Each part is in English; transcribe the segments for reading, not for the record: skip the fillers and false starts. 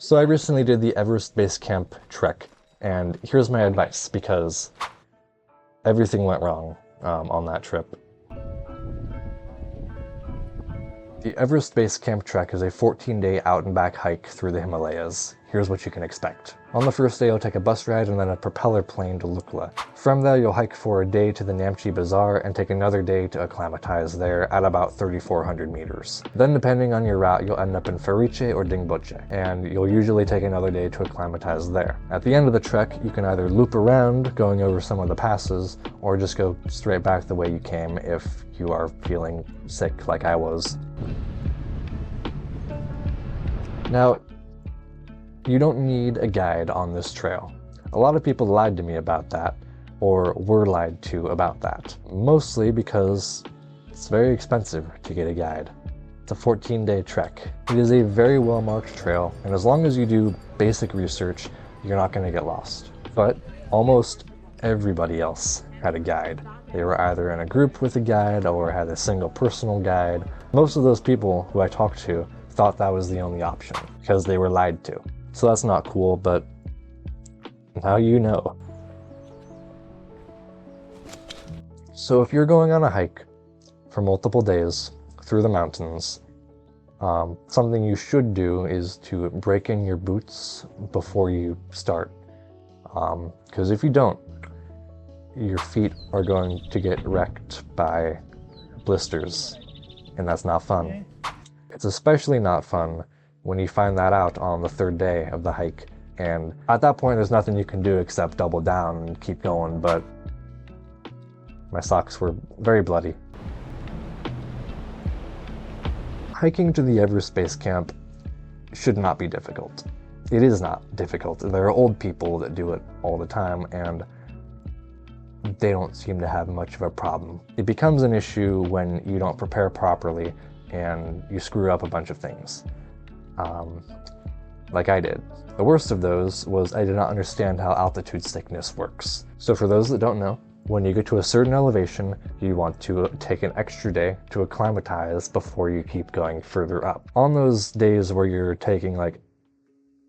So I recently did the Everest Base Camp trek, and here's my advice, because everything went wrong on that trip. The Everest Base Camp trek is a 14-day out and back hike through the Himalayas. Here's what you can expect. On the first day, you'll take a bus ride and then a propeller plane to Lukla. From there, you'll hike for a day to the Namche Bazaar and take another day to acclimatize there at about 3,400 meters. Then, depending on your route, you'll end up in Fariche or Dingboche, and you'll usually take another day to acclimatize there. At the end of the trek, you can either loop around, going over some of the passes, or just go straight back the way you came if you are feeling sick like I was. Now, you don't need a guide on this trail. A lot of people lied to me about that, or were lied to about that. Mostly because it's very expensive to get a guide. It's a 14-day trek. It is a very well-marked trail, and as long as you do basic research, you're not going to get lost. But almost everybody else had a guide. They were either in a group with a guide or had a single personal guide. Most of those people who I talked to thought that was the only option because they were lied to. So that's not cool, but now you know. So if you're going on a hike for multiple days through the mountains, something you should do is to break in your boots before you start. Because if you don't, your feet are going to get wrecked by blisters, and that's not fun. It's especially not fun when you find that out on the third day of the hike, and at that point there's nothing you can do except double down and keep going, but my socks were very bloody. Hiking to the Everest Base Camp should not be difficult. It is not difficult. There are old people that do it all the time, and they don't seem to have much of a problem. It becomes an issue when you don't prepare properly and you screw up a bunch of things. Like I did. The worst of those was I did not understand how altitude sickness works. So for those that don't know, when you get to a certain elevation, you want to take an extra day to acclimatize before you keep going further up. On those days where you're taking like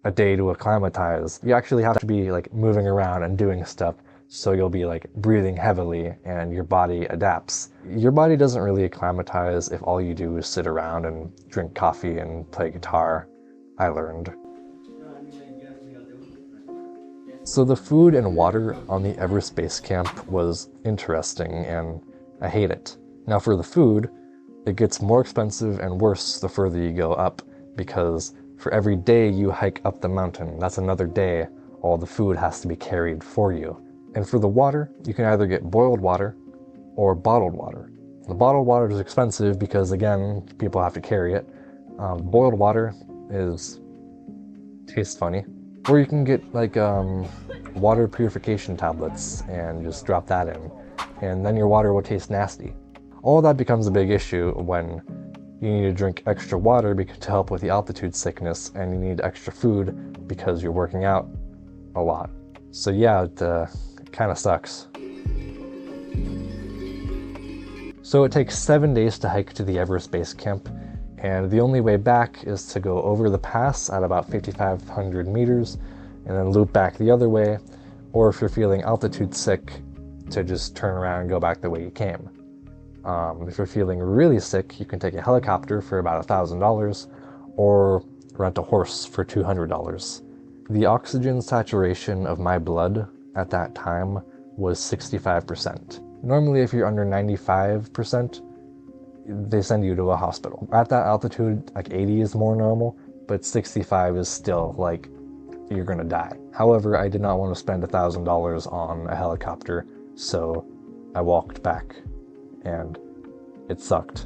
a day to acclimatize, you actually have to be like moving around and doing stuff, so you'll be like breathing heavily and your body adapts. Your body doesn't really acclimatize if all you do is sit around and drink coffee and play guitar, I learned. So the food and water on the Everest Base Camp was interesting, and I hate it. Now for the food, it gets more expensive and worse the further you go up, because for every day you hike up the mountain, that's another day all the food has to be carried for you. And for the water, you can either get boiled water or bottled water. The bottled water is expensive because, again, people have to carry it. Boiled water tastes funny. Or you can get like water purification tablets and just drop that in, and then your water will taste nasty. All that becomes a big issue when you need to drink extra water to help with the altitude sickness, and you need extra food because you're working out a lot. So yeah, it kind of sucks. So it takes 7 days to hike to the Everest Base Camp, and the only way back is to go over the pass at about 5,500 meters and then loop back the other way, or if you're feeling altitude sick, to just turn around and go back the way you came. If you're feeling really sick, you can take a helicopter for about $1,000 or rent a horse for $200. The oxygen saturation of my blood at that time was 65%. Normally, if you're under 95%, they send you to a hospital. At that altitude, like 80 is more normal, but 65 is still like you're gonna die. However, I did not want to spend $1,000 on a helicopter, so I walked back, and it sucked.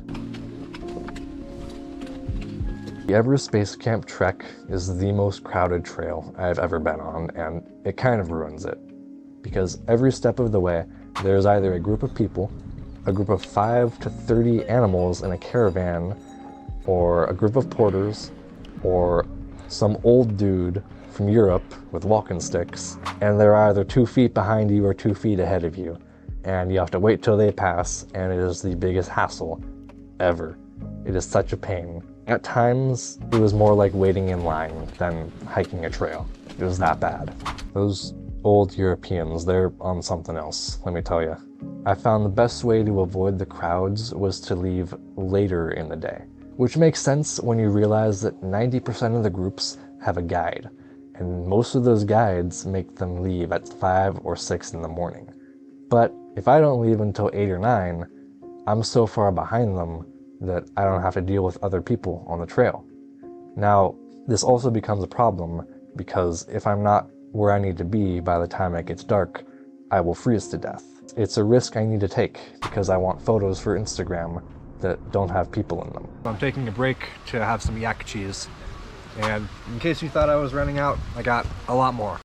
The Everest Base Camp trek is the most crowded trail I've ever been on, and it kind of ruins it. Because every step of the way, there's either a group of people, a group of 5 to 30 animals in a caravan, or a group of porters, or some old dude from Europe with walking sticks, and they're either 2 feet behind you or 2 feet ahead of you, and you have to wait till they pass, and it is the biggest hassle ever. It is such a pain. At times, it was more like waiting in line than hiking a trail. It was that bad. Those old Europeans, they're on something else, let me tell you. I found the best way to avoid the crowds was to leave later in the day, which makes sense when you realize that 90% of the groups have a guide, and most of those guides make them leave at 5 or 6 in the morning. But if I don't leave until 8 or 9, I'm so far behind them that I don't have to deal with other people on the trail. Now, this also becomes a problem because if I'm not where I need to be by the time it gets dark, I will freeze to death. It's a risk I need to take because I want photos for Instagram that don't have people in them. I'm taking a break to have some yak cheese, and in case you thought I was running out, I got a lot more.